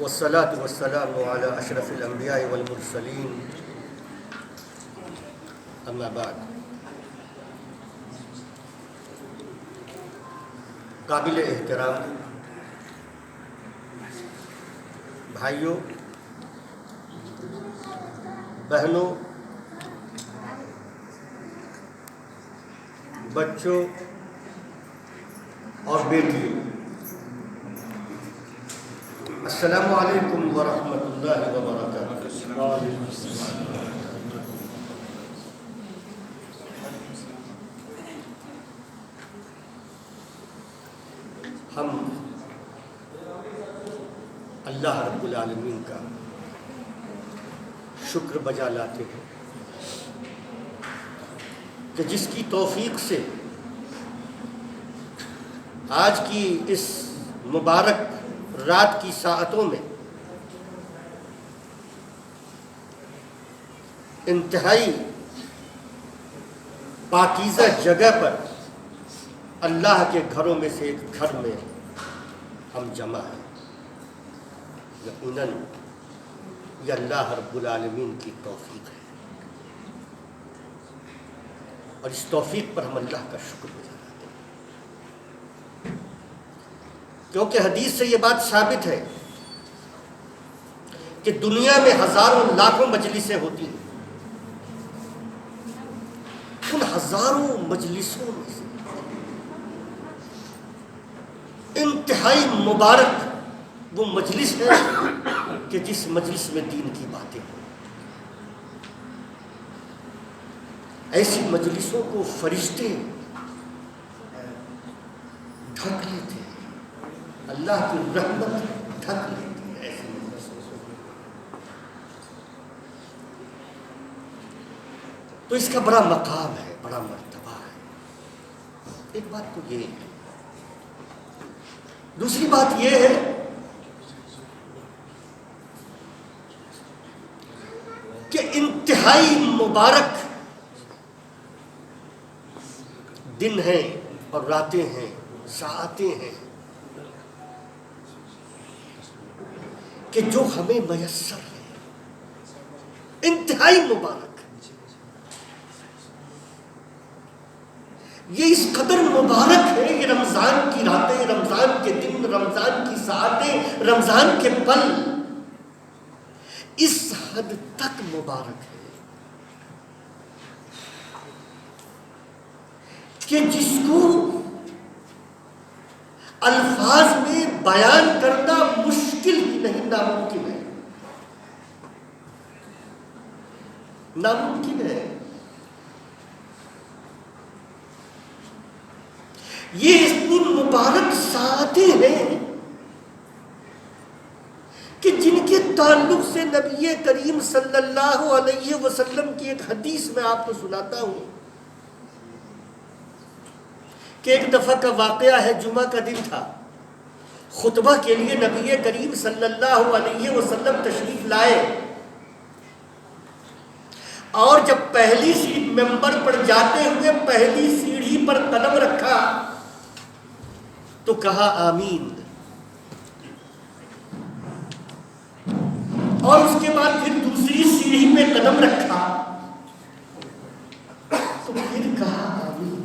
والصلاة والسلام على أشرف الأنبياء والمرسلين أما بعد. قابل احترام بھائیوں، بہنوں، بچوں اور بیٹیوں، السلام علیکم ورحمۃ اللہ وبرکاتہ. ہم اللہ رب العالمین کا شکر بجا لاتے ہیں کہ جس کی توفیق سے آج کی اس مبارک رات کی ساعتوں میں انتہائی پاکیزہ جگہ پر اللہ کے گھروں میں سے ایک گھر میں ہم جمع ہیں. یقیناً یہ اللہ رب العالمین کی توفیق ہے، اور اس توفیق پر ہم اللہ کا شکر گزار ہیں، کیونکہ حدیث سے یہ بات ثابت ہے کہ دنیا میں ہزاروں لاکھوں مجلسیں ہوتی ہیں. ان ہزاروں مجلسوں میں سے انتہائی مبارک وہ مجلس ہے کہ جس مجلس میں دین کی باتیں ہوں. ایسی مجلسوں کو فرشتے ڈھک لیتے ہیں، اللہ کی رحمت ڈھک لیتی ہے ایسی مجلسوں کو. تو اس کا بڑا مقام ہے، بڑا مرتبہ ہے. ایک بات تو یہ ہے. دوسری بات یہ ہے کہ انتہائی مبارک دن ہیں اور راتیں ہیں، ساعتیں ہیں کہ جو ہمیں میسر ہے. انتہائی مبارک، یہ اس قدر مبارک ہے. یہ رمضان کی راتیں، رمضان کے دن، رمضان کی ساعتیں، رمضان کے پل اس حد تک مبارک ہے کہ جس کو الفاظ میں بیان کرنا مشکل ہی نہیں، ناممکن ہے. ناممکن ہے. یہ اتنی مبارک ساعتیں ہیں کہ جن کے تعلق سے نبی کریم صلی اللہ علیہ وسلم کی ایک حدیث میں آپ کو سناتا ہوں کہ ایک دفعہ کا واقعہ ہے. جمعہ کا دن تھا، خطبہ کے لیے نبی کریم صلی اللہ علیہ وسلم تشریف لائے، اور جب پہلی سیڑھی ممبر پر جاتے ہوئے پہلی سیڑھی پر قدم رکھا تو کہا آمین، اور اس کے بعد پھر دوسری سیڑھی پہ قدم رکھا تو پھر کہا آمین،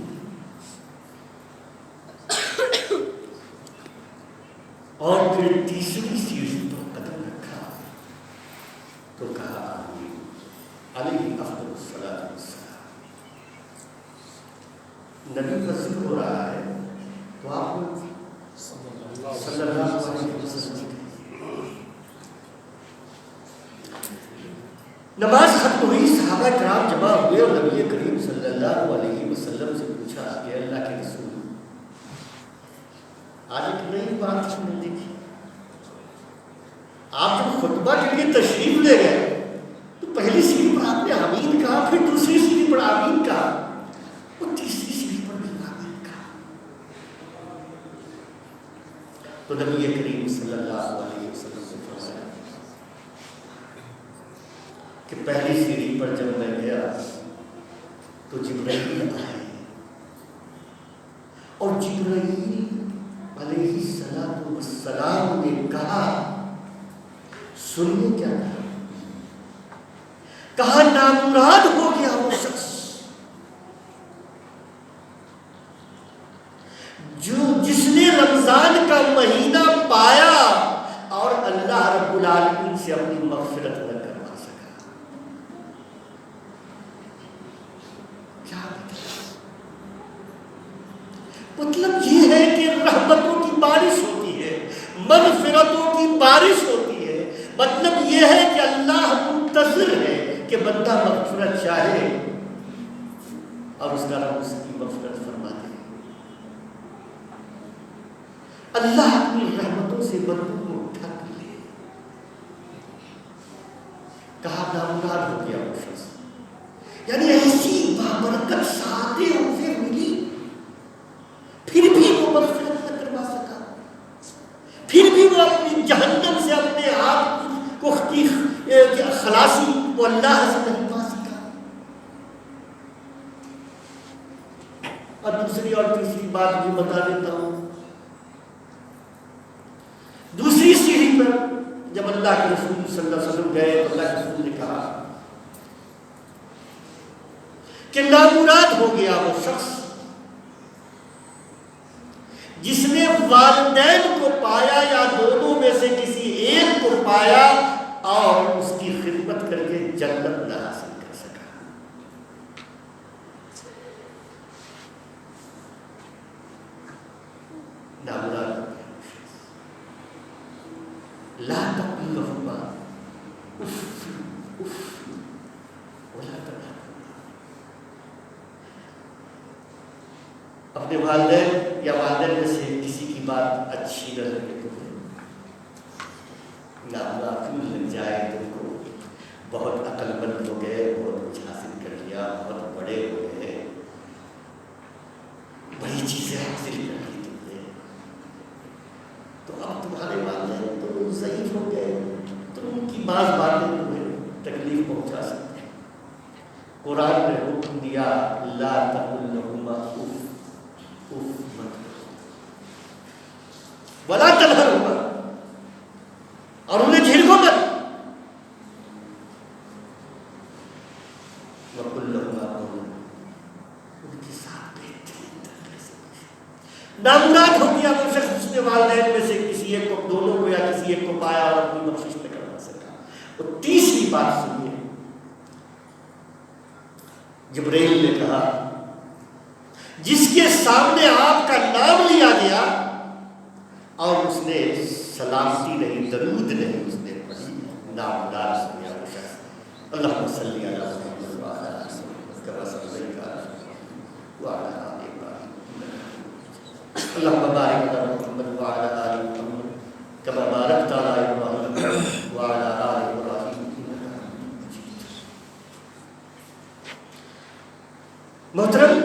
اور پھر تیسری سیڑھی پر قدم رکھا تو کہا آمین. علیہ افضل الصلاۃ والسلام. نبی کا ذکر ہو رہا ہے تو آپ صلی اللہ علیہ وسلم نماز ختم ہوئی. صحابہ کرام جمع ہوئے اور نبی کریم صلی اللہ علیہ وسلم سے پوچھا کہ اللہ کے رسول، آج ایک نئی بات ہم نے دیکھی. آپ جب خطبہ کے لیے تشریف لے گئے تو پہلی سیڑھی پر آپ نے آمین کہا، پھر دوسری سیڑھی پر آمین کہا، اور تیسری سیڑھی پر بھی آمین کہا. تو نبی کریم صلی اللہ علیہ وسلم نے فرمایا کہ پہلی سیڑھی پر جب میں گیا تو جبرائیل آئے، اور جبرائیل علیہ السلام نے کہا سنیے کیا کہا نامراد ہو گیا وہ شخص جس نے رمضان کا مہینہ پایا اور اللہ رب العالمین سے اپنی مغفرت نہ کروا سکا. کیا مطلب یہ ہے کہ رحمتوں کی بارش ہوتی ہے, مغفرتوں کی بارش ہوتی ہے. مطلب یہ ہے کہ اللہ منتظر ہے کہ بندہ مغفرت چاہے اور اس کا رب اس کی مغفرت فرما دے. اللہ اپنی رحمتوں سے بندوں کو ڈھک لے. کہا نامراد ہو گیا وہ شخص, یعنی ایسی بابرکت سعادتیں اسے ملی پھر بھی وہ مغفرت نہ کروا سکا, پھر بھی وہ اپنی جہنم سے اپنے آپ کو خلاصی وہ اللہ سے نہیں پا سکا. اور دوسری اور تیسری بات بھی بتا دیتا ہوں. دوسری سیڑھی پر جب اللہ کے رسول صلی اللہ علیہ وسلم گئے تو اللہ کے رسول نے کہا کہ نامراد ہو گیا وہ شخص جس نے والدین کو پایا یا دونوں میں سے کسی ایک کو پایا اور اس کی خدمت کر کے جنت نہ حاصل کر سکا. نامراد ہو گیا وہ شخص. لا تقل لهما اف اف ولا تنهرهما. اپنے والدین یا والدین میں سے کسی کی بات اچھی نہ لگے تو نامراد لگ جائے تم کو, بہت عقل مند ہو گئے, بہت کچھ حاصل کر لیا, بہت بڑے ہو گئے, بڑی چیزیں حاصل کر لی تم نے, تو اب تمہارے والدین تو ضعیف ہو گئے, تم ان کی بعض باتیں تمہیں تکلیف پہنچا سکتے ہیں. قرآن نے حکم دیا لا تقل لهما اف اف مت ولا تنهرهما, اور انہیں جھڑکو مت. وقل لهما قولا, ان کے ساتھ بہترین طریقے سے. نامراد ہو گیا وہ شخص جس نے والدین میں سے کسی ایک کو, دونوں کو یا کسی ایک کو پایا اور اپنی بخشش نہ کروا سکا. اور تیسری بات سنیے, جبرائیل نے کہا جس کے سامنے آپ کا نام لیا گیا اور اس نے سلامتی نہیں, درود نہیں اس نے پڑھی, نامدار ہو گیا وہ شخص. اللہم صلی علی محمد وعلی آل محمد کما صلیت علی وعلی آل ابراہیم. اللہم بارک علی محمد وعلی آل محمد کما بارکت علی ابراہیم وعلی آل ابراہیم. محترم,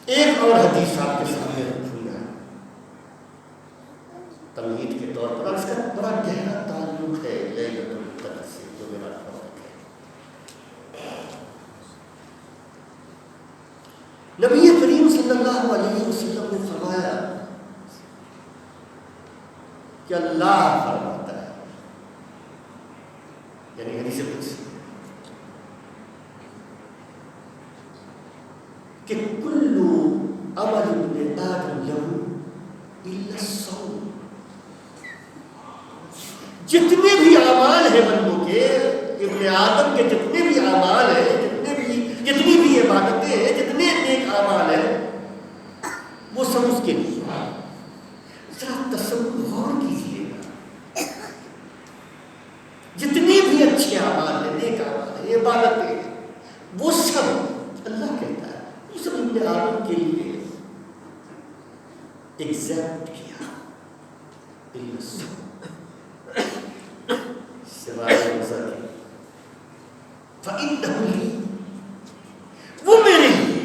ایک اور حدیث آپ کے سامنے رکھوں گا تمہید کے طور پر, اس کا بڑا گہرا تعلق ہے لیلۃ القدر سے جو میرا توقع ہے. نبی کریم صلی اللہ علیہ وسلم نے فرمایا کہ اللہ فرماتا ہے, یعنی حدیث قدسی, کہ کل عمل ابن آدم لہو الا الصوم. جتنے بھی اعمال ہیں بندوں کے, ابن آدم کے جتنے بھی اعمال ہیں, جتنی بھی عبادتیں ہیں, جتنے نیک اعمال ہیں, وہ سب اس کے لیے. ذرا تصور غور کیجیے گا, جتنی بھی اچھے اعمال ہیں, نیک اعمال ہیں, عبادتیں ہیں, وہ سب اللہ کہتا ہے وہ سب ابن آدم کے لیے ایگزیکٹ کیا. سوائے روزہ کے, فَإِنَّهُ لِي, وہ میرے لیے,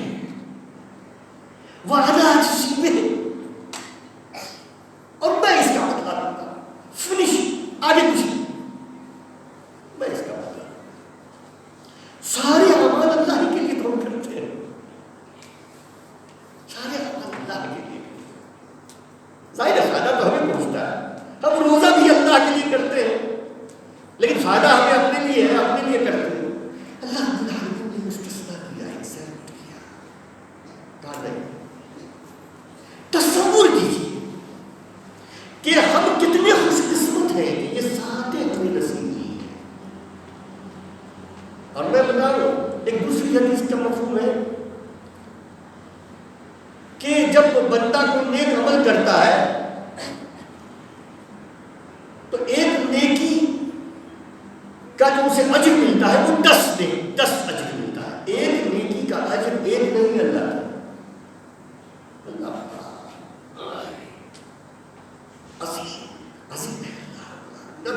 وَأَنَا أَجْزِي بِهِ, اور میں اس کا بدلہ دوں گا. فنش, آگے کچھ نہیں, میں اس کا بدلہ دوں گا. سارے اعمال اللہ کے لیے تو ہم کرتے ہیں, سارے اعمال اللہ کے لیے. ظاہر ہے فائدہ تو ہمیں پہنچتا ہے, ہم روزہ بھی اللہ کے لیے کرتے ہیں, نعمت ہے کہ یہ ساتیں ہمیں نصیب کی ہے. اور میں بتا رہا ہوں ایک دوسری حدیث کا مفہوم ہے کہ جب بندہ کوئی نیک عمل کرتا ہے تو ایک نیکی کا جو اسے اجر ملتا ہے وہ 10 اجر ملتا ہے. ایک نیکی کا اجر ایک نہیں اللہ کا.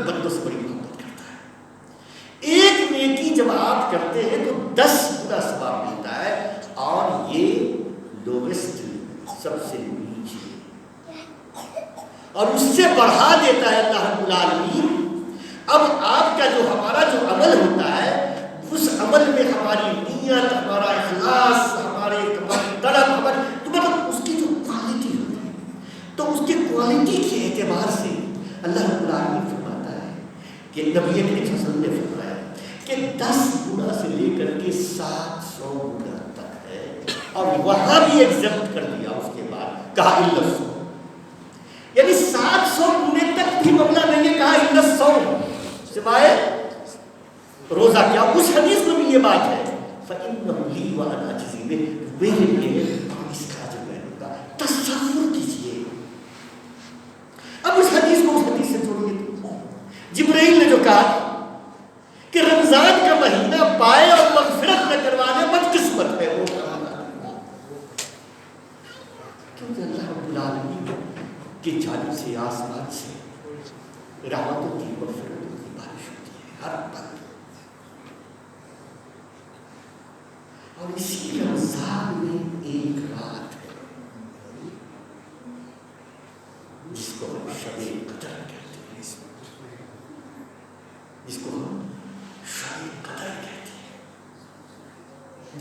بندوں سے بڑی محبت کرتا ہے. ایک نیکی جب آپ کرتے ہیں تو 10 گنا ثواب ملتا ہے. اور یہ لویسٹ سب سے نیچے اور اس سے بڑھا دیتا ہے اللہ رب العالمین. اب آپ کا جو ہمارا جو عمل ہوتا ہے اس عمل میں ہماری نیت, ہمارا اخلاص, ہماری طلب, تو مطلب اس کی جو کوالٹی ہوتی ہے تو اس کی کوالٹی کے اعتبار سے اللہ رب العالمین فرماتا ہے کہ نبی کریم صلی اللہ علیہ وسلم نے فرمایا کہ 10 گنا سے لے کر کے 700 گنا تک ہے. اور وہاں بھی ایگزمپٹ کر دیا اس کے بعد کہا الا 100, یعنی 700 گنے تک بھی معاملہ نہیں ہے, کہا الا 100 سوائے روزہ. کیا اس حدیث میں بھی یہ بات ہے فَإِنَّهُ لِي وَأَنَا أَجْزِي بِهِ, میرے لیے اور اس کا اجر میں دوں گا. تصور کیجیے. اب اس حدیث کو اس حدیث سے جوڑیے تو جبرائیل نے جو کہا کہ رمضان کا مہینہ پائے اور مغفرت نہ کروانے بدقسمت ہے وہ, کیونکہ اللہ رب العالمین کی جانب سے آسمان سے رحمتوں کی مغفرتوں کی بارش ہوتی ہے ہر پل. اور اسی رمضان میں ایک رات ہے جس کو ہم شب قدر کہتے ہیں, جس کو ہم شب قدر کہتے ہیں,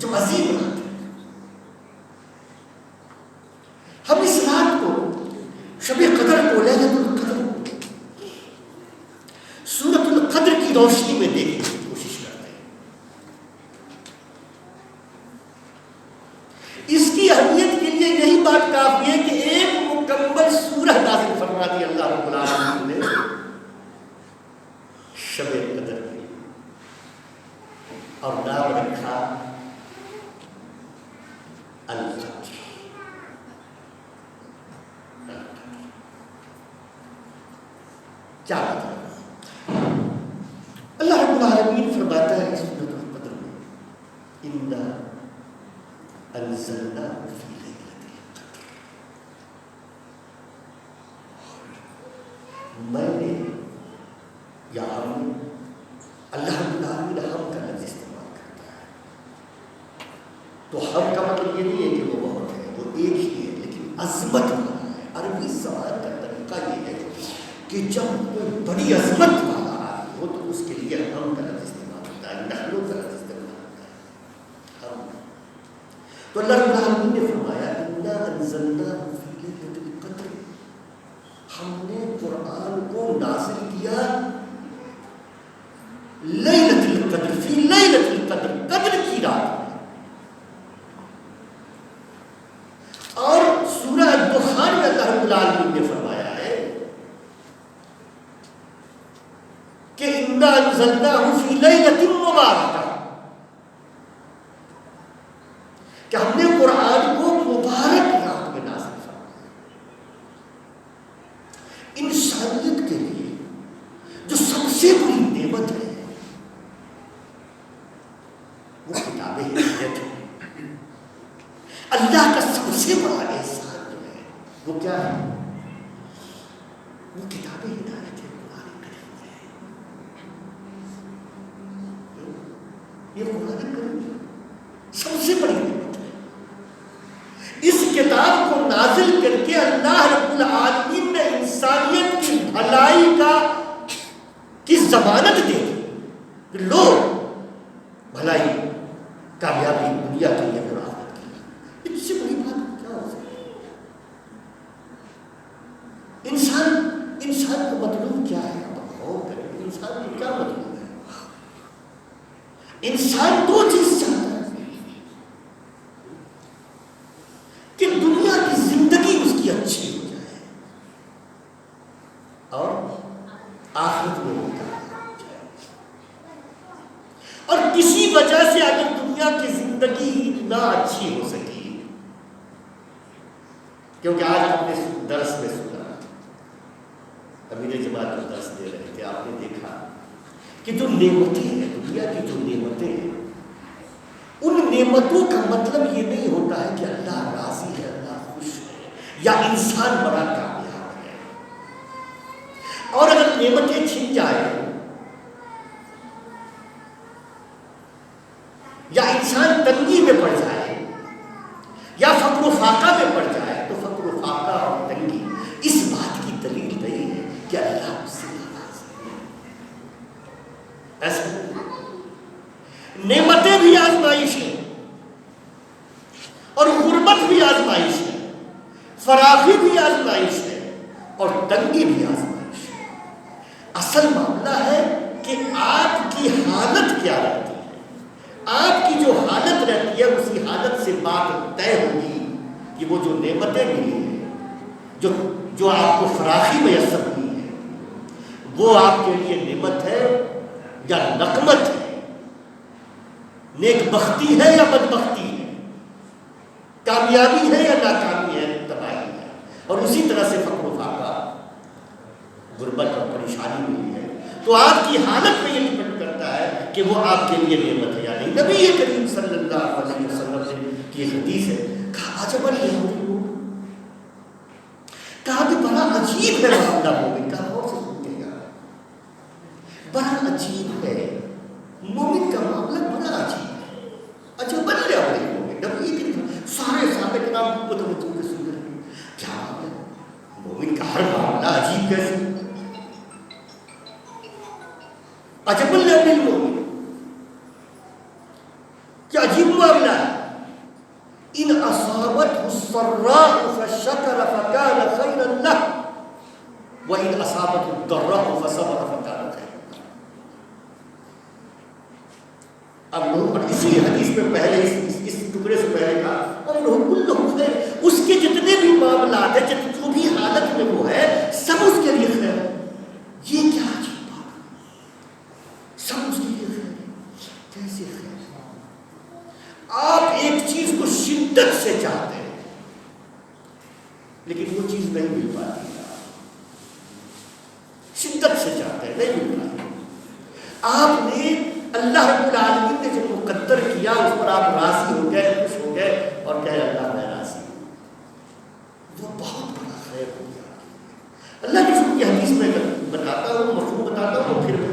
جو عظیم رات ہے. ہم اس رات کو شب قدر کو لیلۃ القدر سورۃ القدر کی روشنی میں دیکھنے کی کوشش کرتے ہیں. اس کی اہمیت کے لیے یہی بات کافی ہے کہ ایک مکمل سورہ نازل فرما دی اللہ رب العالمین نے شب قدر کی, اور نام رکھا القدر. کیا بات ہے اللہ رب العالمین فرماتا ہے سورۃ القدر میں اِنَّا أَنزَلْنَاهُ فِي لَيْلَةِ الْقَدْرِ. میں نے یا ہم اللہ رب العالمین ہم کا لفظ استعمال کرتا ہے تو ہم کا مطلب یہ نہیں ہے کہ وہ بہت ہے, وہ ایک ہی ہے لیکن عظمت والا ہے. عربی زبان کا طریقہ یہ ہے کہ جب کوئی بڑی عظمت والا آدمی ہو تو اس کے لیے ہم کا لفظ استعمال ہوتا ہے, نحن کا لفظ استعمال ہوتا ہے ہم. تو اللہ رب العالمین نے فرمایا اِنَّا أَنزَلْنَاهُ فِي لَيْلَةِ الْقَدْرِ, ہم نے قرآن کو نازل کیا لیلۃ القدر, فی لیلۃ القدر, قدر کی رات. اور سورہ الدخان میں اللہ رب العالمین نے فرمایا ہے کہ اِنَّا أَنزَلْنَاهُ فِي لَيْلَةٍ مُبَارَكَةٍ, کہ ہم نے قرآن کو مبارک رات میں نازل فرمایا. انسانیت کے لیے جو سب سے بڑی نعمت ہے وہ کتاب ہدایت ہے. اللہ کا سب سے بڑا احسان جو ہے وہ کیا ہے, وہ کتاب ہدایت ہے, قرآن کریم ہے. یہ قرآن کریم سب سے بڑی نعمت ہے. اس کتاب کو نازل کر کے اللہ رب العالمین نے انسانیت کی بھلائی کی ضمانت دے دی. لو بھلائی کامیابی دنیا کے لیے برآمد کی. اس سے بڑی بات کیا ہو سکتی ہے؟ انسان کو مطلوب کیا ہے؟ انسان کو کیا مطلوب ہے؟ انسان دو چیز چاہتا ہے کہ دنیا کی زندگی اس کی اچھی ہو جائے اور آخرت میں ہوتا ہے. اور کسی وجہ سے اگر دنیا کی زندگی نہ اچھی ہو سکی، کیونکہ آج ہم نے درس میں سنا، امیر جماعت کو درس دے رہے تھے، آپ نے دیکھا کہ جو نعمتیں ہیں دنیا کی، جو نعمتیں ہیں، ان نعمتوں کا مطلب یہ نہیں ہوتا ہے کہ اللہ راضی ہے، اللہ خوش ہے، یا انسان بڑا کامیاب ہے. اور اگر نعمتیں چھن جائیں یا انسان تنگی میں پڑ جائے یا فقر و فاقہ میں پڑ جائے، تو فقر و فاقہ اور تنگی اس بات کی دلیل نہیں ہے کہ اللہ اس سے ناراض ہے. ایسا نعمتیں بھی آزمائش ہے، اور غربت بھی آزمائش ہے، فراخی بھی آزمائش ہے، اور تنگی بھی آزمائش ہے. اصل معاملہ ہے کہ آپ کی حالت کیا رہتی ہے. آپ کی جو حالت رہتی ہے اسی حالت سے بات طے ہوگی کہ وہ جو نعمتیں ملی ہیں، جو آپ کو فراخی میسر ہوئی ہے، وہ آپ کے لیے نعمت ہے یا نقمت ہے، نیک بختی ہے یا بدبختی ہے، کامیابی ہے یا ناکامی ہے، تباہی ہے. اور اسی طرح سے فقر و فاقہ، غربت اور پریشانی ملی ہے، تو آپ کی حالت میں یہ ڈپینڈ کرتا ہے کہ وہ آپ کے لیے نعمت ہے یا نہیں. نبی کریم صلی اللہ علیہ وسلم سے کی حدیث ہے، کہا عجب المؤمن، کہا کہ بڑا عجیب ہے معاملہ مومن کا. اور سے سنتے گا، بڑا عجیب ہے مومن کا معاملہ، بڑا عجیب ہے. عجب المؤمن، نبی کریم سارے صحابہ کرام کو توجہ کے سن رہے ہیں، کیا مومن کا ہر معاملہ عجیب کیسے؟ عجب المؤمن، کیا عجیب معاملہ ہے. ان اصابته السراء فشكر فكان خيرا له وان اصابته الضراء فصبر فكان خيرا له. اب لوگ اسی حدیث میں پہلے اس ٹکڑے سے پہلے کہا اور لوگ کلهم خیر، اس کے جتنے بھی معاملات ہیں، جو بھی حالت میں وہ ہے، سب اس کے لیے خیر ہے. یہ کیا عجیب بات ہے، سب اس کے لیے خیر ہے. کیسے خیر؟ آپ ایک چیز کو شدت سے چاہتے ہیں لیکن وہ چیز نہیں مل پاتی، شدت سے چاہتے ہیں نہیں مل پاتی. آپ نے اللہ رب العالمین نے جو مقدر کیا اس پر آپ راضی ہو گئے، خوش ہو گئے اور کہے اللہ میں راضی ہوں، وہ بہت بڑا خیر ہو گیا. اللہ کی شکر کی حدیث میں بتاتا ہوں، مفہوم بتاتا ہوں، اور پھر میں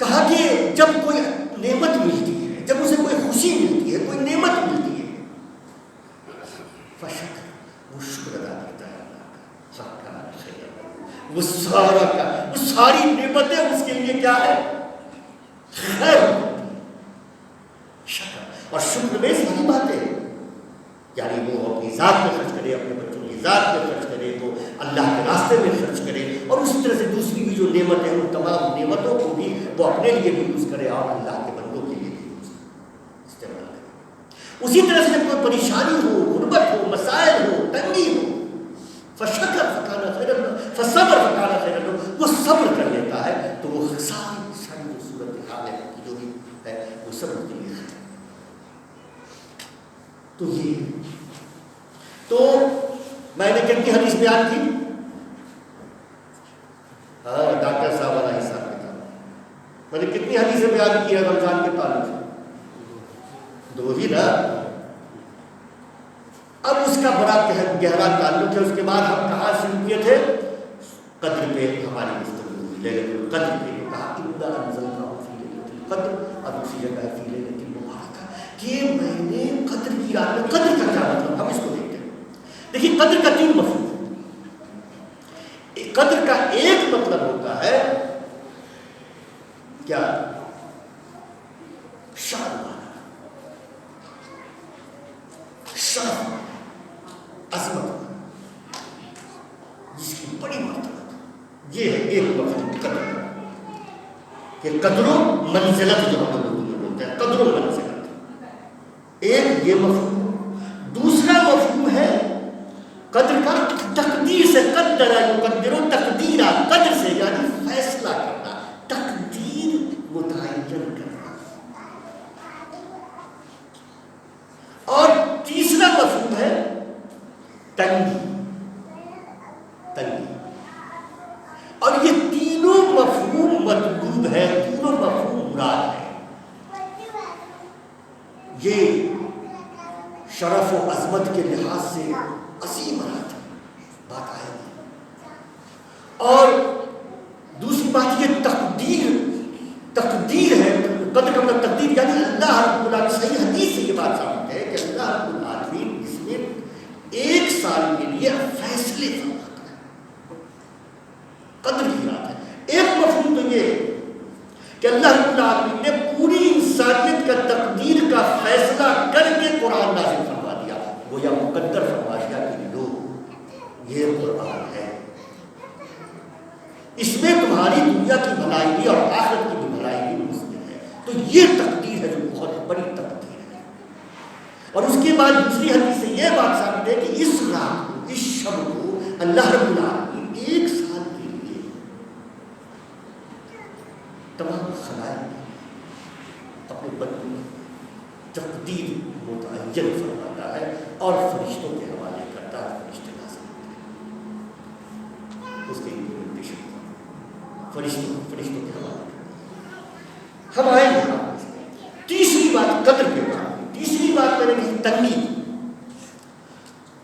کہا کہ جب کوئی نعمت ملتی ہے، جب اسے کوئی خوشی ملتی ہے، کوئی نعمت ملتی ہے، فشکر، وہ شکر ادا کرتا ہے اللہ کا، وہ ساری نعمتیں اس کے لیے کیا ہے؟ خیر ہوتی ہے. شکر اور شکر میں ساری باتیں، یعنی وہ اپنی ذات میں خرچ کرے، اپنے بچوں کی ذات میں خرچ کرے، وہ اللہ کے راستے میں خرچ کرے، اور اسی طرح سے دوسری بھی جو نعمتیں ہیں ان تمام نعمتوں کو بھی وہ اپنے لیے بھی یوز کرے اور اللہ کے بندوں کے لیے بھی استعمال کرے. اسی طرح سے جب کوئی پریشانی ہو، غربت ہو، مسائل ہو، تنگی ہو، فشکر فکان خیر فصبر فکان خیر، وہ صبر کر لیتا ہے تو وہ ساری جو صورت حال ہے جو بھی ہے وہ صبر کے لیے ہے. تو یہ تو میں نے کتنی حدیث بیان کی؟ ہاں ڈاکٹر صاحب والا حساب کتاب میں نے کتنی حدیثیں بیان کی ہے رمضان کے تعلق سے؟ 2 ہی نا. اب اس کا بڑا گہرا تعلق ہے. اس کے بعد ہم کہاں شروع کیے تھے؟ قدر پہ ہماری گفتگو ہوئی، لیلۃ القدر پہ کہا انا انزلناہ فی لیلۃ القدر، اور دوسری جگہ فی لیلۃ المبارکہ، کہ میں نے قدر کی رات میں. قدر کا کیا مطلب؟ ہم اس کو دیکھتے ہیں. دیکھیے قدر کا 3 مفہوم ہے. قدر کا ایک مطلب ہوتا ہے کیا؟ شان، شان، عظمت، جس کی بڑی مرتبہ. یہ ہے ایک مفہوم قدر کا، کہ قدر و منزلت جو ہم لوگ بولتے ہیں، قدر و منزلت، ایک یہ مفہوم. دوسرا مفہوم ہے قدر کا تقدیر. قدر یقدر تقدیرا، قدر سے یعنی فیصلہ کرنا، تقدیر متعین کرنا. اور تیسرا مفہوم ہے تنگی. تنگی، اور یہ تینوں مفہوم مطلوب ہے، تینوں مفہوم مراد ہے. یہ شرف و عظمت کے لحاظ سے عظیم بات آئے گی. اور دوسری بات یہ تقدیر ہے. قدر کا مطلب تقدیر یعنی اللہ رب العالمین، صحیح حدیث سے یہ بات ثابت ہے کہ اللہ رب العالمین اس میں 1 سال کے لیے فیصلے فرماتا ہے. قدر کی بات ہے. ایک مفہوم تو یہ کہ اللہ رب العالمین نے پوری انسانیت کا تقدیر کا فیصلہ کر کے قرآن نازل فرما دیا، وہ یا مقدر فرما دیا کہ لو یہ قرآن ہے، اس میں تمہاری دنیا کی بھلائی بھی اور آخرت کی بھی بھلائی بھی مضمن ہے. تو یہ تقدیر ہے جو بہت بڑی تقدیر ہے. اور اس کے بعد دوسری حدیث سے یہ بات ثابت ہے کہ اس رات کو، اس شب کو اللہ رب العالمین 1 سال کے لیے تمام خلائق اپنے بندوں میں تقدیر متعین فرماتا ہے اور فرشتوں کے حوالے کرتا ہے. فرشتے نازل ہوتے ہیں اس کے امپلیمنٹیشن فرشتوں کے حوالے کرتا ہے. ہم آئیں گے تیسری بات قدر کے بعد. تیسری بات میں نے کہی تنگی.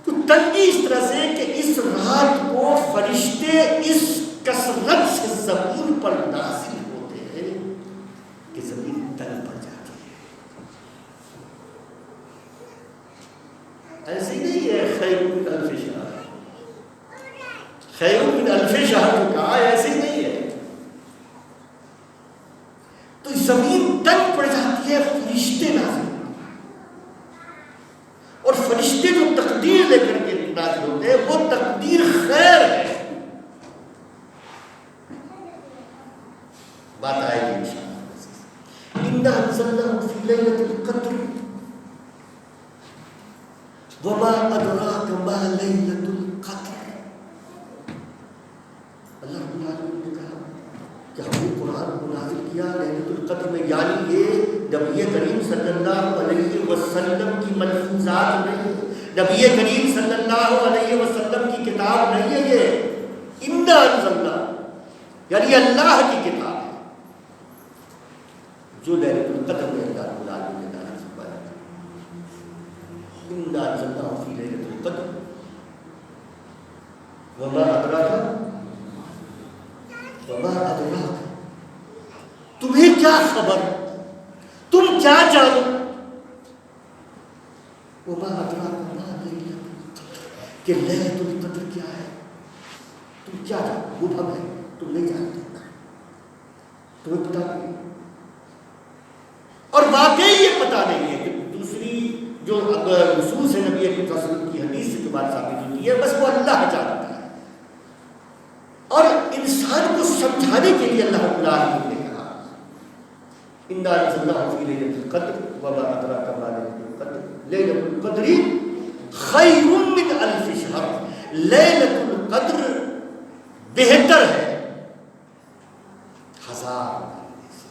تو تنگی اس طرح سے کہ اس رات کو فرشتے اس کثرت سے زمین پر نازل ہوتے ہیں کہ زمین تنگ پڑ جاتی ہے. ایسے ہی نہیں ہے خیر من الف شہر، خیر من الف شہر جو کہا ایسے ہی نہیں ہے. تو زمین تنگ پڑ جاتی ہے، فرشتے نازل ہوتے ہیں، اور فرشتے جو تقدیر لے کر کے نازل ہوتے ہیں وہ تقدیر خیر ہے. بات آئے گی انشاءاللہ. انا انزلناه فی لیلۃ القدر وما ادراک ما لیلۃ القدر. اللہ رب العالمین نے کہا کہ ہم نے قرآن کو نازل کیا لیلۃ القدر میں، یعنی یہ نبی کریم صلی اللہ علیہ وسلم کی ملفوظات نہیں، نبی کریم صلی اللہ علیہ وسلم کی کتاب نہیں ہے یہ. انا انزلنا یعنی اللہ کی کتاب ہے جو لیلۃ القدر میں اللہ رب العالمین نے نازل فرمایا. انا انزلناه فی لیلۃ القدر وما ادراک وما ادراک، تمہیں کیا خبر، تم کیا جانو. وما ادراک ما لیلۃ القدر، کہ لیلۃ القدر کیا ہے، تم کیا جانو. مبہم ہے، تم نہیں جانتے، تمہیں پتا نہیں. اور واقعی یہ پتا نہیں ہے کہ دوسری جو نصوص ہے نبی اکرم صلی اللہ علیہ وسلم کی حدیث سے جو بات ثابت ہوتی ہے بس وہ اللہ جانتا ہے. اور انسان کو سمجھانے کے لیے اللہ رب العالمین نے کہا انا انزلناه فی لیلۃ القدر وما ادراک ما لیلۃ القدر لیلۃ القدر خیر من الف شہر. لیلۃ القدر بہتر ہے 1000 مہینے سے.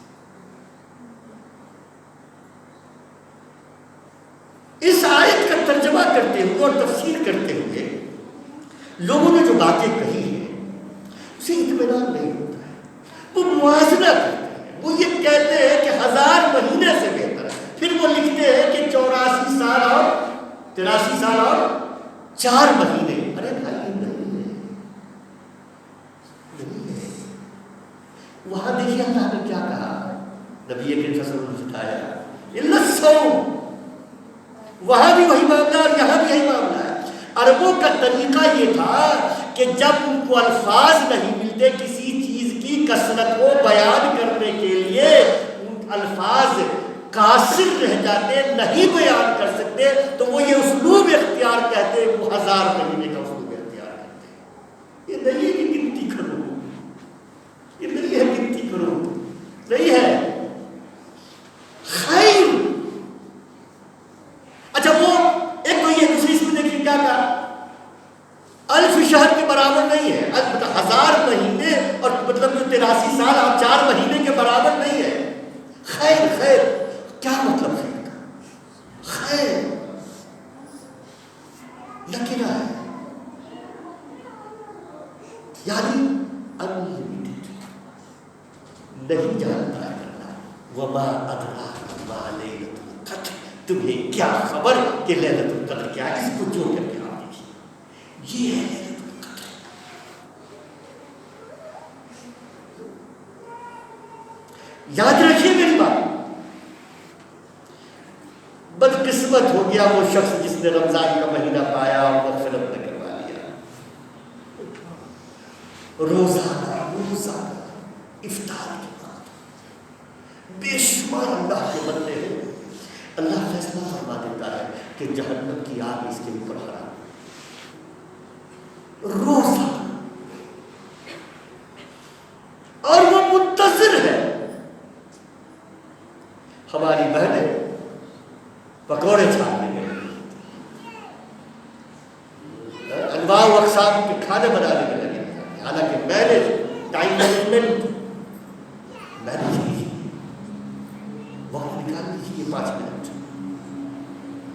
اس آیت کا ترجمہ کرتے ہوئے اور تفسیر کرتے ہوئے لوگوں نے جو باتیں کہی ہیں اسے اطمینان نہیں ہوتا ہے. وہ موازنہ کرتے ہیں، وہ یہ کہتے ہیں کہ 1000 مہینے سے بہتر ہے. پھر وہ لکھتے ہیں کہ 84 سال اور 83 سال اور 4 مہینے. ارے بھائی نہیں ہے. وہاں دیکھیے اللہ نے کیا کہا، نبی کے قسم اٹھایا الا الصوم. وہاں بھی وہی معاملہ اور یہاں بھی یہی معاملہ ہے. عربوں کا طریقہ یہ تھا کہ جب ان کو الفاظ نہیں ملتے کسی چیز کی کثرت کو بیان کرنے کے لیے، ان الفاظ قاصر رہ جاتے، نہیں بیان کر سکتے، تو وہ یہ اسلوب اختیار کہتے، وہ 1000 مہینے کا اسلوب اختیار کرتے. یہ نہیں ہے کہ گنتی کرو، یہ نہیں ہے گنتی کرو، نہیں ہے خیر. اچھا وہ ایک تو یہ دوسری اس میں دیکھیے کیا کہا، الف شہر کے برابر نہیں نہیں ہے، مطلب 1000 مہینے اور مطلب جو 83 سال آپ 4 مہینے کے برابر نہیں ہے. خیر خیر کیا مطلب خیر کا؟ خیر نکرہ ہے، یعنی انلمیٹڈ، نہیں جانتا ہے اللہ. وما ادراک ما لیلۃ القدر، تمہیں کیا خبر کہ لیلۃ القدر کیا ہے؟ اس کو جوڑ کر کے آپ دیکھیے، یہ ہے لیلۃ القدر. یاد رکھیے میری بات، بدقسمت ہو گیا وہ شخص جس نے رمضان کا مہینہ پایا اور مغفرت نہ کروا لیا. روزانہ افطار کے بعد بے شمار اللہ کے بندے ہیں، اللہ فیصلہ فرما دیتا ہے کہ جہنم کی آگ اس کے اوپر حرام. روزانہ، اور وہ منتظر ہے. ہماری بہنیں پکوڑے چھاننے میں، انواع و اقسام کے کھانے بنانے میں لگے، حالانکہ میں نے ٹائم مینجمنٹ مینیج کی، وقت نکال لیجیے 5 منٹ.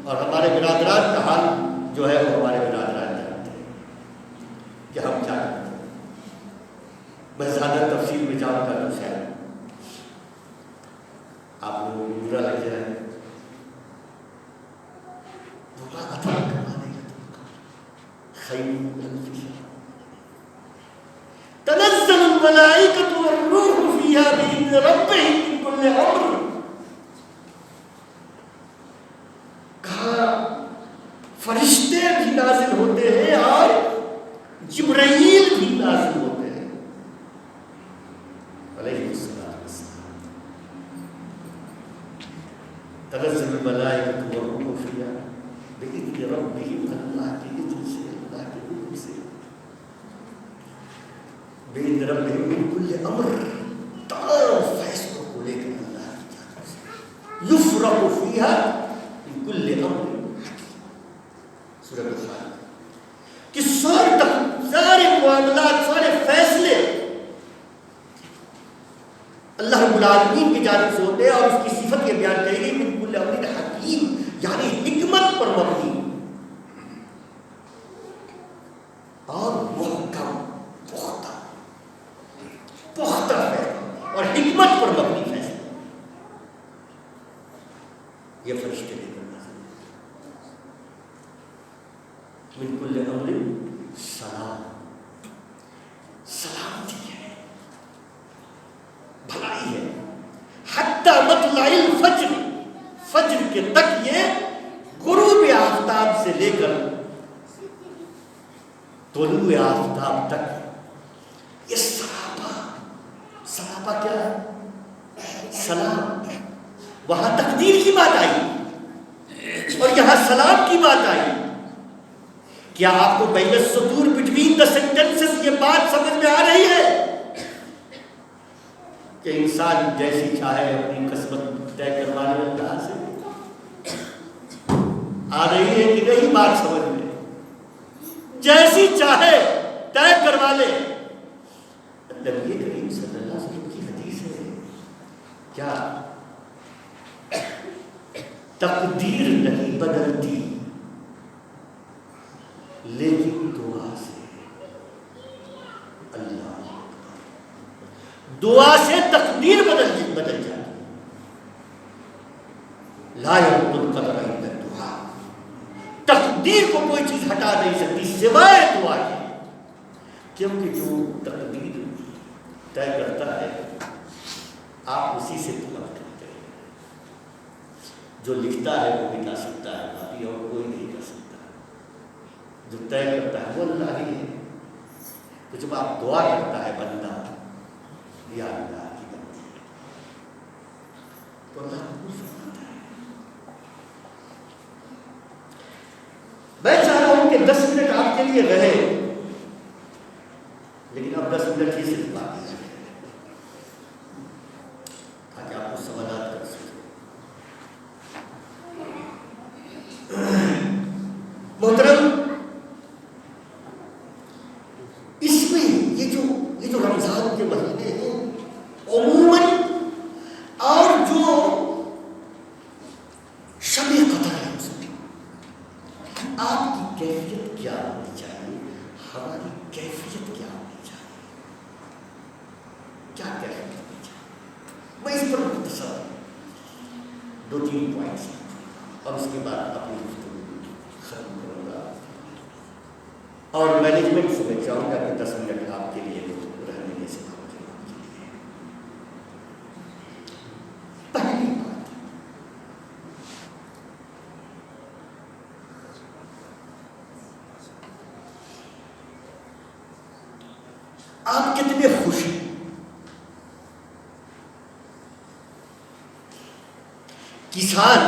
اور ہمارے برادران کا حال جو ہے وہ ہمارے برادران جانتے ہیں کہ ہم کیا کرتے ہیں. میں زیادہ تفصیل میں جاؤں گا تو شاید آپ لوگوں کو برا لگ جائے. تنزل الملائکۃ والروح فیہا بإذن ربہم من کل امر. کہا فرشتے بھی نازل ہوتے ہیں اور جبرائیل بھی نازل ہوتے ہیں علیہ الصلوۃ والسلام. تنزل الملائکۃ والروح فیہا بإذن ربہم، اللہ کی اذن سے، اللہ کے حکم سے. بإذن ربہم من کل امر، تمام فیصلوں کو لے کر اللہ کی جانب سے. یفرق فیہا من کل امر حکیم، سورۃ الفاتحہ. کہ سارے معاملات، سارے فیصلے اللہ رب العالمین کی جانب سے ہوتے ہیں. اور اس کی صفت یہ بیان کی گئی من کل امر حکیم، یعنی حکمت پر مبنی اور محکم، پختہ فیصلہ اور حکمت پر مبنی فیصلہ. یہ فرشتے لے کر نازل من کل امر سلام، سلامتی ہے، بھلائی ہے. حتی مطلع الفجر، فجر کے تک یہ غروب آفتاب سے لے کر طلوع آفتاب تک یہ سراپا کیا ہے؟ سلام. وہاں تقدیر کی بات آئی اور یہاں سلام کی بات آئی. کیا آپ کو بین السطور بٹوین دا سینٹنسز یہ بات سمجھ میں آ رہی ہے کہ انسان جیسی چاہے اپنی قسمت طے کروانے اللہ سے؟ آ رہی ہے کہ نہیں بات سمجھ میں؟ جیسی چاہے طے کروا لے. نبی کریم صلی اللہ علیہ وسلم کی حدیث ہے، کیا تقدیر نہیں بدلتی لیکن دعا سے. اللہ دعا سے تقدیر بدل جاتی. لا يرد القدر الا الدعاء، تقدیر کو کوئی چیز ہٹا نہیں سکتی سوائے دعا کے. کیونکہ جو تقدیر طے کرتا ہے آپ اسی سے طلب کرتے ہیں. جو لکھتا ہے وہ مٹا سکتا ہے باقی اور کوئی نہیں کر سکتا. جو طے کرتا ہے وہ اللہ ہی ہے. تو جب آپ دعا کرتا ہے بندہ یا اللہ کی بندی تو اللہ قبول فرماتا ہے. میں چاہ رہا ہوں کہ 10 منٹ آپ کے لیے رہے، لیکن اب 10 منٹ ہی صرف باقی ہے تاکہ آپ کو سوالات کر سکیں. محترم، اس یہ جو رمضان کے مہینے ہیں عموماً، اور جو شب قدر ہے اس میں آپ کی کیفیت کیا ہونی چاہیے، ہماری کیفیت کیا ہونی چاہیے، کیا کیفیت ہونی چاہیے؟ میں اس پر مختصر 2-3 پوائنٹس اور اس کے بعد اپنی گفتگو ختم کروں گا، اور مینجمنٹ سے میں چاہوں گا کہ 10 منٹ آپ کے لیے رہنے کے سے پہلی بات، آپ کتنے خوش ہیں؟ کسان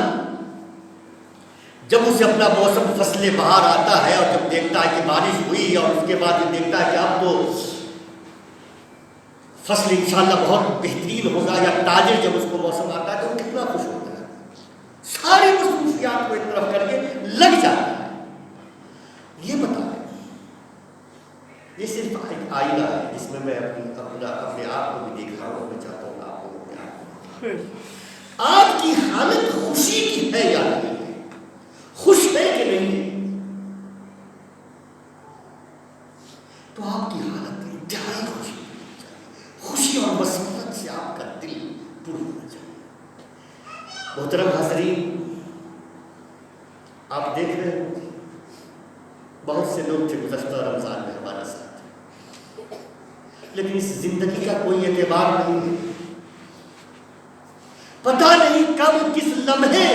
جب اسے اپنا موسم فصل بہار آتا ہے اور جب دیکھتا ہے کہ بارش ہوئی اور اس کے بعد یہ دیکھتا ہے کہ اب تو فصل انشاءاللہ بہت بہترین ہوگا، یا تاجر جب اس کو موسم آتا ہے تو وہ کتنا خوش ہوتا ہے، ساری مصروفیات کو ایک طرف کر کے لگ جاتا ہے۔ یہ بتائیں، یہ صرف ایک آئینہ ہے جس میں اپنے آپ کو بھی دیکھ رہا ہوں، میں چاہتا ہوں آپ کو اپنے آپ کو، آپ کی حالت خوشی کی ہے یا نہیں ہے، خوش ہے کہ نہیں ہے؟ تو آپ کی حالت انتہائی خوشی ہونی چاہیے، خوشی اور مسرت سے آپ کا دل پر ہونا چاہیے۔ محترم حاضرین، آپ دیکھ رہے ہیں بہت سے لوگ تھے گزشتہ رمضان میں ہمارے ساتھ، لیکن اس زندگی کا کوئی اعتبار نہیں ہے، پتہ نہیں کب کس لمحے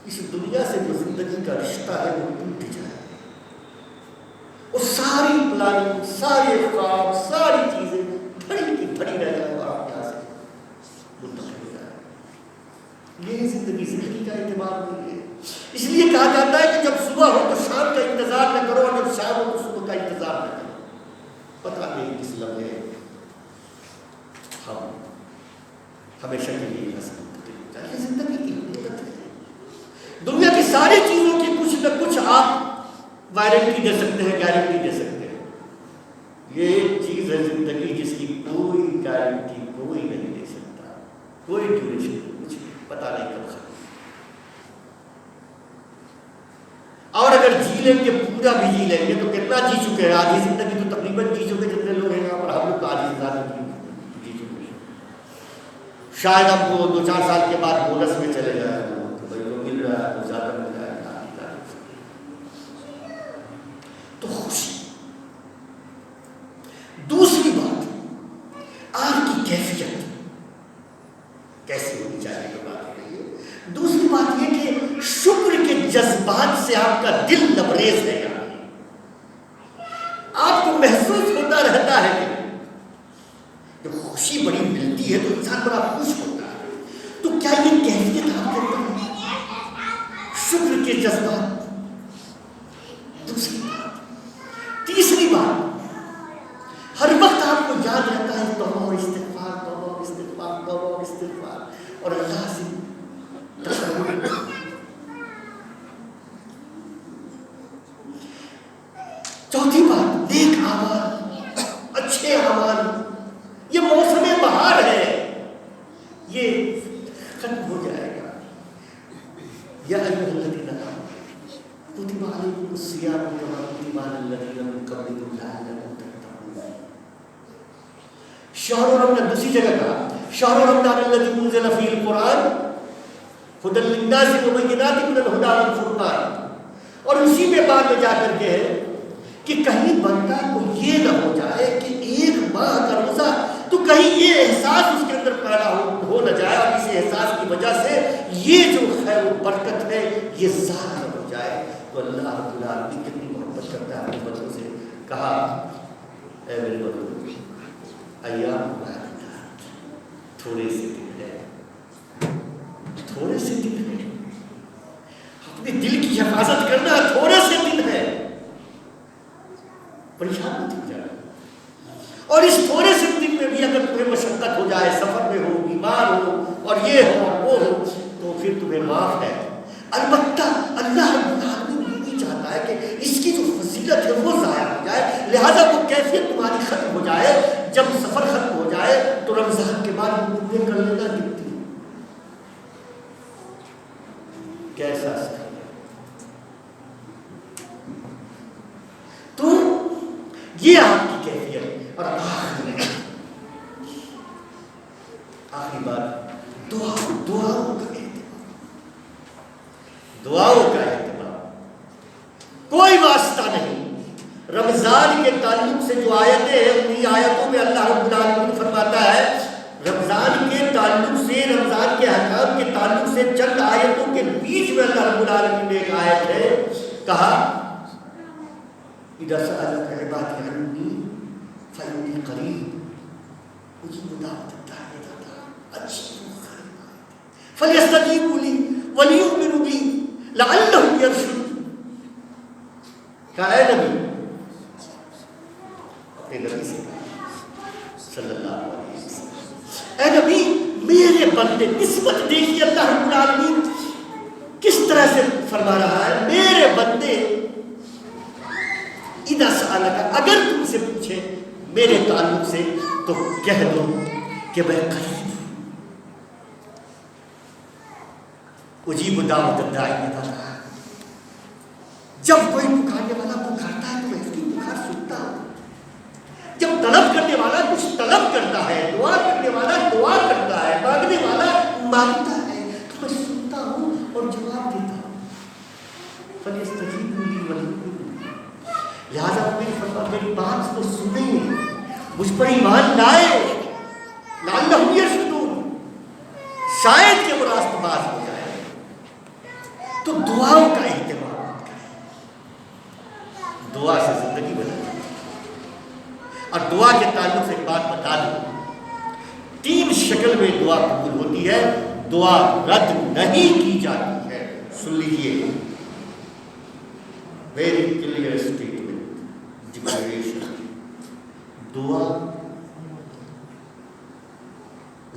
اس دنیا سے جو زندگی کا رشتہ ہے وہ ٹوٹ جائے، اور ساری پلاننگ، سارے خواب، ساری چیزیں دھڑی کی دھڑی رہ جائے اور آپ یہاں سے منتقل ہو جائے۔ یہ زندگی کا اعتبار نہیں ہے۔ اس لیے کہا جاتا ہے کہ جب صبح ہو تو شام کا انتظار نہ کرو، اور جب شام ہو تو صبح کا انتظار نہ کرو۔ پتہ نہیں کس لمحے ہم ہمیشہ کے لیے یہ زندگی کی حقیقت ہے۔ دنیا کی ساری چیزوں کی کچھ نہ کچھ آپ وارنٹی دے سکتے ہیں، گارنٹی دے سکتے ہیں، یہ ایک چیز ہے زندگی جس کی کوئی گارنٹی کوئی نہیں دے سکتا، کوئی ڈیوریشن کچھ پتہ نہیں کب ختم۔ اور اگر جی لیں گے، پورا بھی جی لیں گے تو کتنا جی چکے ہیں؟ آدھی زندگی تو تقریباً جی چکے جتنے لوگ ہیں یہاں پر، ہم لوگ تو آدھی زندگی جی چکے ہیں۔ شاید ہم کو 2-4 سال کے بعد بونس میں چلے جائیں تو بھائی جو مل رہا ہے وہ زیادہ مل رہا ہے، تو خوشی۔ دوسری بات، آپ کی کیفیت کیسی ہونی چاہیے تو بات ہے۔ دوسری بات یہ کہ شکر کے جذبات سے آپ کا دل لبریز ہے یا نہیں؟ آپ کو محسوس ہوتا رہتا ہے کہ جب خوشی بڑی ملتی ہے تو انسان بڑا خوش ہوتا ہے، تو کیا یہ کیفیت آپ کے اندر ہے؟ شکر کے جذبات۔ دوسری بات، تیسری بات، ہر وقت آپ کو یاد رہتا ہے توبہ اور استغفار، توبہ اور استغفار، توبہ اور استغفار، اور اللہ سے تصور۔ چوتھی بات، نیک اعمال، اچھے اعمال۔ یہ موسم بہار ہے، یہ ختم ہو جائے گا۔ یا ایھا الذین آمنوا کتب علیکم الصیام کما کتب علی الذین من قبلکم لعلکم تتقون۔ شہر رمضان، دوسری جگہ کا شہر رمضان الذی انزل فیہ القرآن ھدی للناس وبینات من الھدی والفرقان، اور اسی میں بعد میں جا کر کے ہے کہ کہیں بندہ کو یہ نہ ہو جائے کہ ایک ماہ کا روزہ، تو کہیں یہ احساس اس کے اندر پیدا ہو نہ جائے، اور اس احساس کی وجہ سے یہ جو خیر و برکت ہے یہ ضائع نہ ہو جائے۔ تو اللہ رب العالمین کتنی محبت کرتا ہے اپنے بندوں سے، کہا اے میرے بندو، ایام معدودات، تھوڑے سے دن ہے، تھوڑے سے دن ہے، اپنے دل کی حفاظت کرنا، تھوڑے سے دن ہے، پریشان مت ہو جائے۔ اور اس تھوڑے سے دن میں بھی اگر تمہیں مشقت ہو جائے، سفر میں ہو، بیمار ہو، اور یہ ہو اور وہ ہو، تو پھر تمہیں معاف ہے۔ البتہ اللہ رب العالمین یہ نہیں چاہتا ہے کہ اس کی جو فضیلت ہے وہ ضائع ہو جائے، لہذا وہ کیفیت تمہاری ختم ہو جائے، جب سفر ختم ہو جائے تو رمضان کے بعد وہ پورے کر لینا دکھتی کیسا سفر۔ تو یہ آپ کی کیفیت۔ اور آخری بات، دعاؤں کا اہتمام، دعاؤں کا اہتمام، کوئی واسطہ نہیں۔ رمضان کے تعلق سے جو آیتیں ہیں انہی آیتوں میں اللہ رب العالمین فرماتا ہے، رمضان کے تعلق سے، رمضان کے احکام کے تعلق سے چند آیتوں کے بیچ میں اللہ رب العالمین نے ایک آیت ہے کہا اذا سألك عبادي عني فإني قريب أجيب دعوة الداعي إذا دعان فليستجيبوا لي وليؤمنوا بي لعلهم يرشدون۔ کہا اے نبی، اپنے نبی سے صلی اللہ علیہ وسلم، اے نبی میرے بندے، نسبت دیکھیے اللہ رب العالمین کس طرح سے فرما رہا ہے، میرے بندے اذا سألک، اگر تم سے پوچھے میرے تعلق سے تو کہہ دو کہ میں قریب ہوں، اجیب دعوت الداعی اذا دعان، جب کوئی پکارنے والا پکارتا ہے تو میں اس کی پکار سنتا ہوں، جب طلب کرنے والا کچھ طلب کرتا ہے، دعا کرنے والا دعا کرتا ہے، مانگنے والا مانگتا ہے تو میں سنتا ہوں اور جواب دیتا ہوں۔ فَلْيَسْتَجِيبُوا لِي وَلْيُؤْمِنُوا بِي، لہٰذا میری بات کو سنیں، مجھ پر ایمان لائے، لعلہم یرشدون، شاید کہ وہ راست باز ہو جائے۔ تو دعاؤں کا اہتمام کریں، دعا سے زندگی بدل جاتی ہے۔ اور دعا کے تعلق سے ایک بات بتا دوں، 3 شکل میں دعا قبول ہوتی ہے، دعا رد نہیں کی جاتی ہے۔ سن لیجیے، ویری کلیئر اسٹیٹمنٹ، ڈکلیریشن، دعا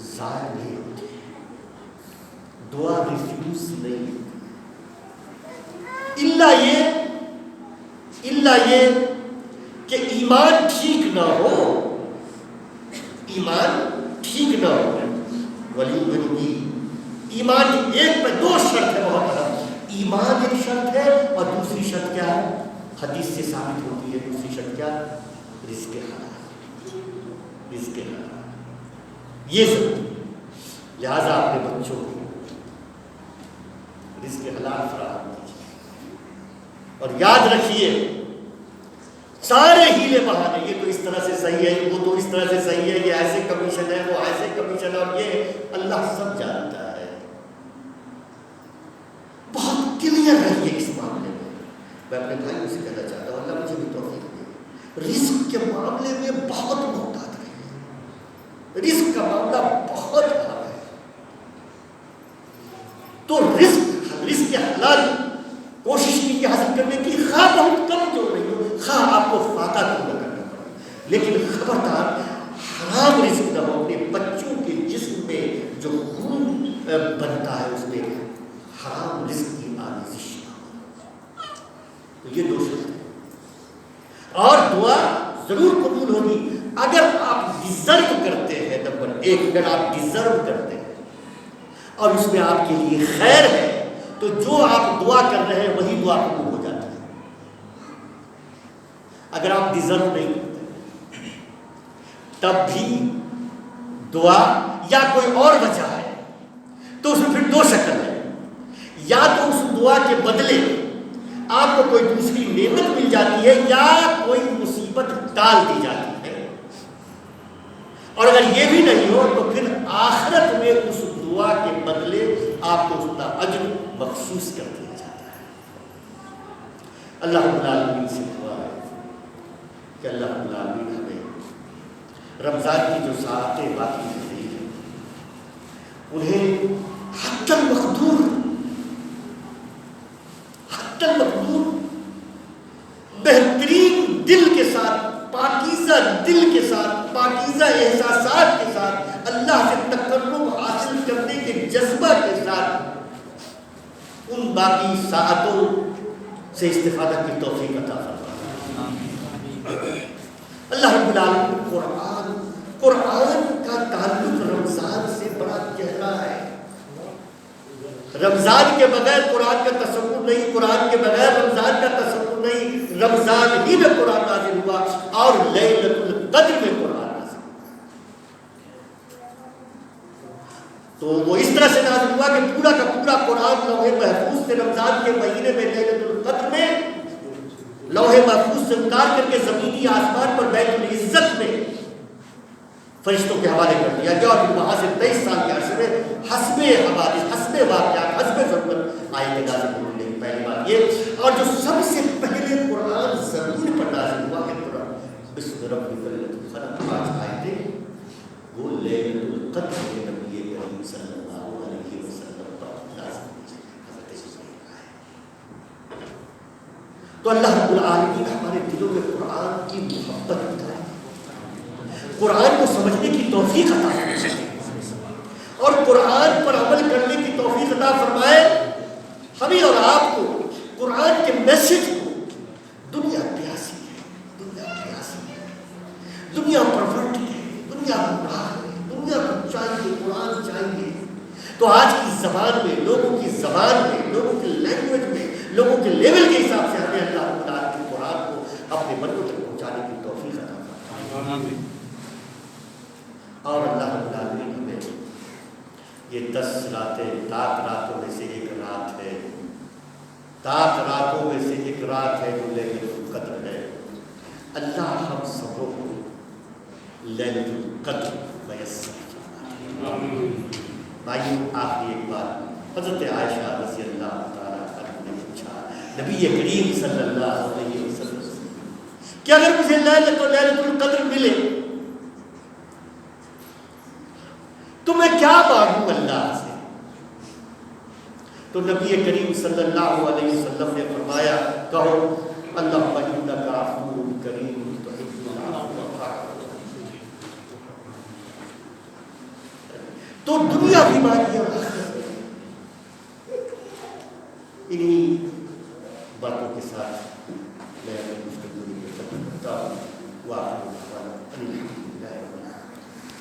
ضائع نہیں ہوتی، دعا ریفیوز نہیں ہوتی، اللہ یہ کہ ایمان ٹھیک نہ ہو، ایمان ٹھیک نہ ہو۔ ولیؤمنوا بی، ایمان کی ایک پہ 2 شرط ہے بہت اہم، ایمان ایک شرط ہے اور دوسری شرط کیا ہے، حدیث سے ثابت ہوتی ہے، دوسری شرط کیا، رزق حلال، رزق حلال، یہ ضرورت۔ لہذا اپنے بچوں کو رزق حلال فراہم کیجیے، اور یاد رکھیے سارے ہیلے بہانے، یہ تو اس طرح سے صحیح ہے، وہ تو اس طرح سے صحیح ہے، یہ ایسے کمیشن ہے، وہ ایسے کمیشن ہے، اور یہ اللہ سب جانتا ہے۔ بہت کلیئر رہیے اس معاملے میں۔ میں اپنے بھائیوں سے کہنا چاہتا ہوں، اللہ مجھے بھی توفیق دے، رزق کے معاملے میں بہت محتاط رہیے، رزق کا معاملہ بہت اہم ہے۔ تو رزق حلال کوشش کی حاصل کرنے کی، خواہ بہت کم جو نہیں ہو، خواہ آپ کو فاقہ کیوں نہ کرنا پڑے، لیکن خبردار حرام رزق نہ ہو۔ اپنے بچوں کے جسم میں جو خون بنتا ہے اس میں حرام رزق کی آمیزش نہ ہو۔ تو یہ 2 شرط ہیں، اور دعا ضرور قبول ہوگی اگر آپ ڈیزرو کرتے ہیں۔ نمبر 1، اگر آپ ڈیزرو کرتے ہیں اور اس میں آپ کے لیے خیر ہے تو جو آپ دعا کر رہے ہیں وہی دعا قبول ہو جاتی ہے۔ اگر آپ ڈیزرو نہیں کرتے تب بھی دعا یا کوئی اور وجہ ہے تو اس میں پھر 2 شکل ہے، یا تو اس دعا کے بدلے آپ کو کوئی دوسری نعمت مل جاتی ہے یا کوئی مصیبت ٹال دی جاتی ہے، اور اگر یہ بھی نہیں ہو تو پھر آخرت میں اس دعا کے بدلے آپ کو اس کا اجر مخصوص کر دیا جاتا ہے۔ اللہ رب العالمین سے دعا ہے کہ اللہ رب العالمین ہمیں رمضان کی جو ساعتیں باقی رہ رہی ہیں انہیں حتی المقدور بہترین دل کے ساتھ، پاکیزہ دل کے ساتھ، پاکیزہ احساسات کے ساتھ، اللہ سے تقرب حاصل کرنے کے جذبہ کے ساتھ ان باقی ساعتوں سے استفادہ کی توفیق عطا فرمائے۔ اللہ رب العالمین قرآن کا تعلق رمضان سے بڑا گہرا ہے. رمضان کے بغیر قرآن کا تصور نہیں، قرآن کے بغیر رمضان کا تصور نہیں. رمضان ہی میں قرآن نازل ہوا اور لیلۃ القدر میں قرآن نازل ہوا. تو وہ اس طرح سے نازل ہوا کہ پورا کا پورا قرآن لوح محفوظ سے رمضان کے مہینے میں لیلۃ القدر میں لوح محفوظ سے اتار کر کے زمینی آسمان پر بیت العزت میں فرشتوں کے حوالے کر دیا گیا، اور وہاں سے 23 سال کے عرصے میں حسب حوادث، حسب واقعات، حسب ضرورت آیتیں نازل ہوئی گئی. پہلی بات یہ. اور جو سب سے پہلے قرآن زمین پر نازل ہوا کہ قرآن بسم ربک الذی خلق، 5 آیتیں وہ لیلۃ القدر کے نبی کریم صلی اللہ علیہ وسلم پر نازل ہوئی. تو اللہ رب العالمین ہمارے دلوں میں قرآن کی محبت بتائے، قرآن کو سمجھنے کی توفیق عطا فرمائے اور قرآن پر عمل کرنے کی توفیق عطا فرمائے ہمیں اور آپ کو. قرآن کے میسج کو دنیا پیاسی ہے، دنیا پیاسی ہے، دنیا پرورٹی ہے، دنیا گمراہ ہے، دنیا کو چاہیے قرآن چاہیے. تو آج کی زبان میں، لوگوں کی زبان میں، لوگوں کی لینگویج میں، لوگوں کے لیول کے حساب سے ہمیں اللہ تعالیٰ کے قرآن کو اپنے منوں تک پہنچانے کی توفیق عطا فرمائے. اور اللہ رب العالمین ہمیں یہ 10 راتیں، تاک راتوں میں سے ایک رات ہے، تاک راتوں میں سے ایک رات ہے جو لیلۃ القدر ہے. اللہ ہم سبوں کو لیلۃ القدر میسر فرمائے. بھائیو آخری ایک بات، حضرت عائشہ رضی اللہ تعالیٰ عنہا نے پوچھا نبی کریم صلی اللہ علیہ وسلم کہ اگر مجھے لیلۃ القدر ملے تو میں کیا مانگوں اللہ سے؟ تو نبی کریم صلی اللہ علیہ وسلم نے فرمایا کہو اللہم انک عفو کریم تحب العفو فاعف. تو دنیا بھی مانگی اور انہی